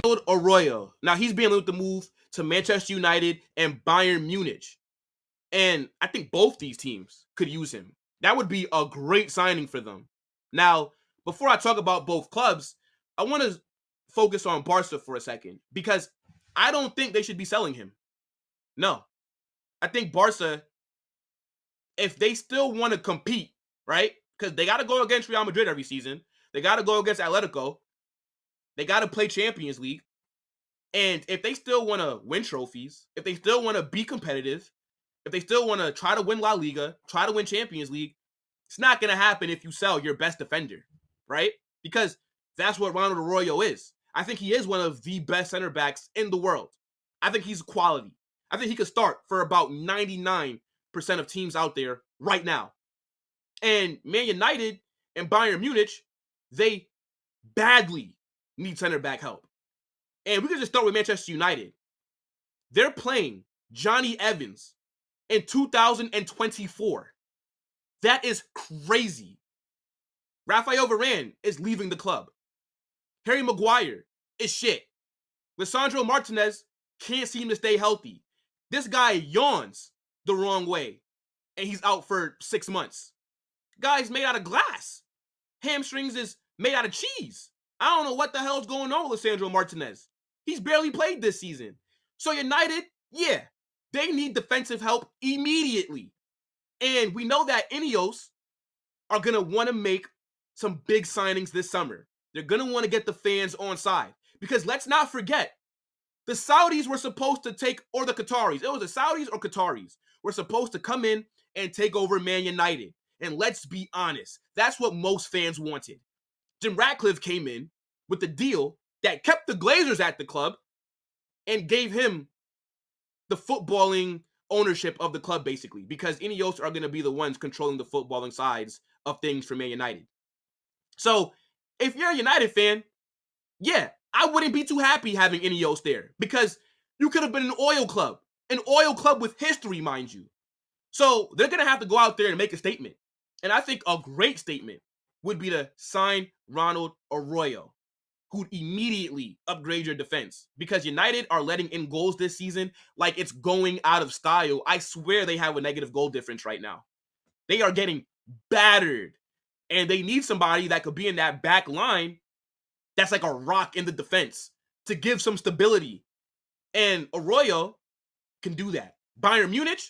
Ronald Araújo. Now he's being linked with the move to Manchester United and Bayern Munich. And I think both these teams could use him. That would be a great signing for them. Now, before I talk about both clubs, I want to focus on Barca for a second because I don't think they should be selling him. No. I think Barca, if they still want to compete, right? Because they got to go against Real Madrid every season. They got to go against Atletico. They got to play Champions League. And if they still want to win trophies, if they still want to be competitive, if they still want to try to win La Liga, try to win Champions League, it's not going to happen if you sell your best defender, right? Because that's what Ronald Araújo is. I think he is one of the best center backs in the world. I think he's quality. I think he could start for about 99% of teams out there right now. And Man United and Bayern Munich, they badly need center back help. And we can just start with Manchester United. They're playing Johnny Evans in 2024. That is crazy. Rafael Varane is leaving the club. Harry Maguire is shit. Lisandro Martinez can't seem to stay healthy. This guy yawns the wrong way, and he's out for 6 months. Guy's made out of glass. Hamstrings is made out of cheese. I don't know what the hell's going on with Lisandro Martinez. He's barely played this season. So United, yeah, they need defensive help immediately. And we know that Ineos are going to want to make some big signings this summer. They're going to want to get the fans on side. Because let's not forget, the Saudis were supposed to take, or the Qataris, it was the Saudis or Qataris, were supposed to come in and take over Man United. And let's be honest, that's what most fans wanted. Jim Ratcliffe came in with the deal that kept the Glazers at the club and gave him the footballing ownership of the club, basically, because Ineos are going to be the ones controlling the footballing sides of things for Man United. So, if you're a United fan, yeah, I wouldn't be too happy having Ineos there because you could have been an oil club with history, mind you. So, they're going to have to go out there and make a statement. And I think a great statement would be to sign Ronald Araújo, who'd immediately upgrade your defense, because United are letting in goals this season like it's going out of style. I swear they have a negative goal difference right now. They are getting battered, and they need somebody that could be in that back line that's like a rock in the defense to give some stability. And Araújo can do that. Bayern Munich,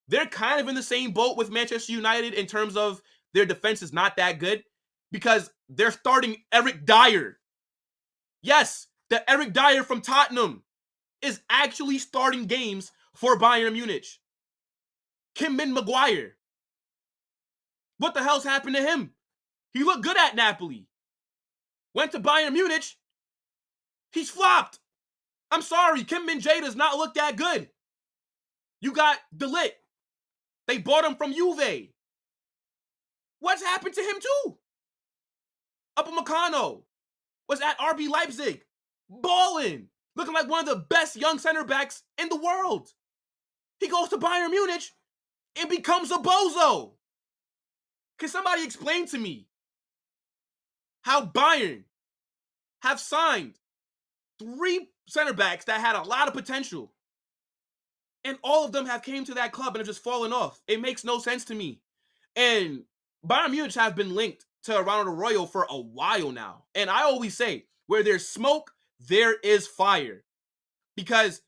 they're kind of in the same boat with Manchester United in terms of their defense is not that good because they're starting Eric Dyer. Yes, the Eric Dyer from Tottenham is actually starting games for Bayern Munich. Kim Min-Maguire. What the hell's happened to him? He looked good at Napoli. Went to Bayern Munich. He's flopped. I'm sorry, Kim Min-Jae does not look that good. You got De Ligt. They bought him from Juve. What's happened to him too? Upamecano was at RB Leipzig, balling, looking like one of the best young center backs in the world. He goes to Bayern Munich and becomes a bozo. Can somebody explain to me how Bayern have signed 3 center backs that had a lot of potential, and all of them have came to that club and have just fallen off? It makes no sense to me. And Bayern Munich have been linked to Ronald Araújo for a while now. And I always say, where there's smoke, there is fire. Because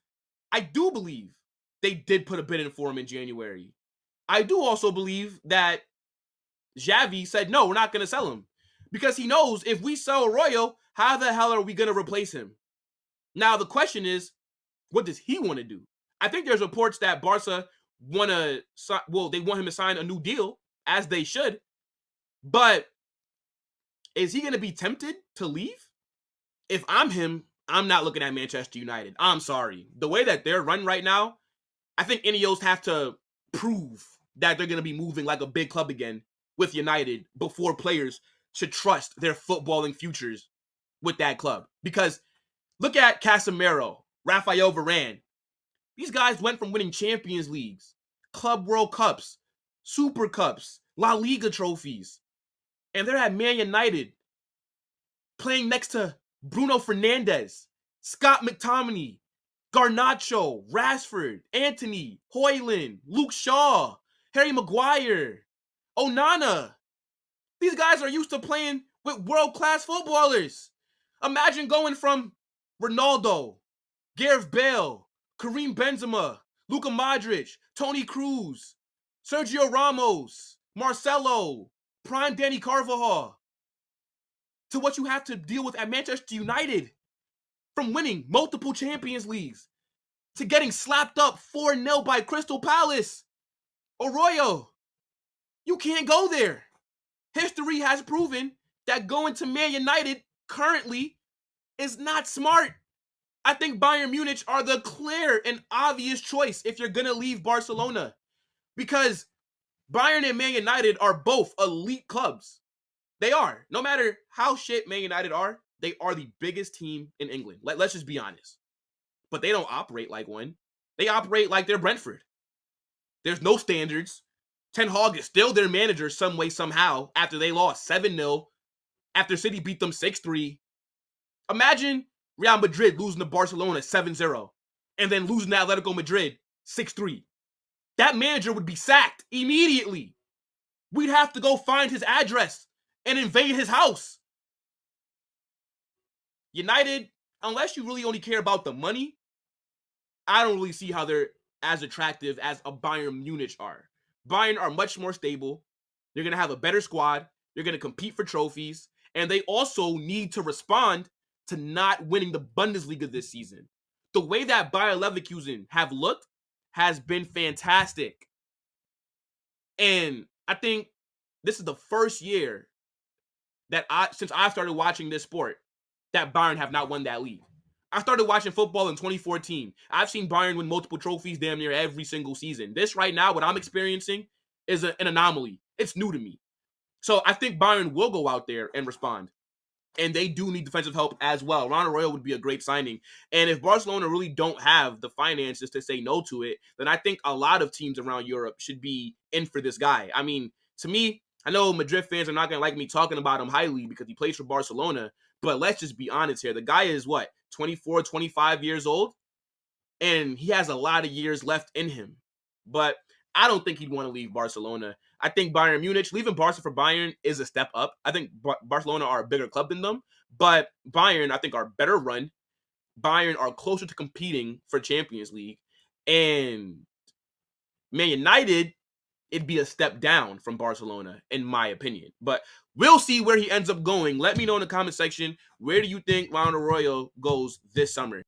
I do believe they did put a bid in for him in January. I do also believe that Xavi said, no, we're not going to sell him. Because he knows if we sell Araújo, how the hell are we going to replace him? Now, the question is, what does he want to do? I think there's reports that Barca they want him to sign a new deal, as they should. But is he going to be tempted to leave? If I'm him, I'm not looking at Manchester United. I'm sorry. The way that they're run right now, I think Ineos have to prove that they're going to be moving like a big club again with United before players should trust their footballing futures with that club. Because look at Casemiro, Rafael Varane. These guys went from winning Champions Leagues, Club World Cups, Super Cups, La Liga trophies. And they're at Man United playing next to Bruno Fernandes, Scott McTominay, Garnacho, Rashford, Anthony, Højlund, Luke Shaw, Harry Maguire, Onana. These guys are used to playing with world-class footballers. Imagine going from Ronaldo, Gareth Bale, Karim Benzema, Luka Modric, Toni Kroos, Sergio Ramos, Marcelo, prime Danny Carvajal, to what you have to deal with at Manchester United. From winning multiple Champions Leagues to getting slapped up 4-0 by Crystal Palace. Arroyo, you can't go there. History has proven that going to Man United currently is not smart. I think Bayern Munich are the clear and obvious choice if you're going to leave Barcelona, because Bayern and Man United are both elite clubs. They are. No matter how shit Man United are, they are the biggest team in England. Let's just be honest. But they don't operate like one. They operate like they're Brentford. There's no standards. Ten Hag is still their manager some way, somehow, after they lost 7-0, after City beat them 6-3. Imagine Real Madrid losing to Barcelona 7-0, and then losing to Atletico Madrid 6-3. That manager would be sacked immediately. We'd have to go find his address and invade his house. United, unless you really only care about the money, I don't really see how they're as attractive as a Bayern Munich are. Bayern are much more stable. They're going to have a better squad. They're going to compete for trophies. And they also need to respond to not winning the Bundesliga this season. The way that Bayer Leverkusen have looked has been fantastic. And I think this is the first year that since I started watching this sport, that Bayern have not won that league. I started watching football in 2014. I've seen Bayern win multiple trophies damn near every single season. This right now, what I'm experiencing, is an anomaly. It's new to me. So I think Bayern will go out there and respond. And they do need defensive help as well. Ronald Araújo would be a great signing. And if Barcelona really don't have the finances to say no to it, then I think a lot of teams around Europe should be in for this guy. I mean, to me, I know Madrid fans are not going to like me talking about him highly because he plays for Barcelona, but let's just be honest here. The guy is, 24, 25 years old? And he has a lot of years left in him. But I don't think he'd want to leave Barcelona. I think Bayern Munich, leaving Barca for Bayern is a step up. I think Barcelona are a bigger club than them, but Bayern, I think, are better run. Bayern are closer to competing for Champions League. And Man United, it'd be a step down from Barcelona, in my opinion. But we'll see where he ends up going. Let me know in the comment section, where do you think Ronald Araújo goes this summer?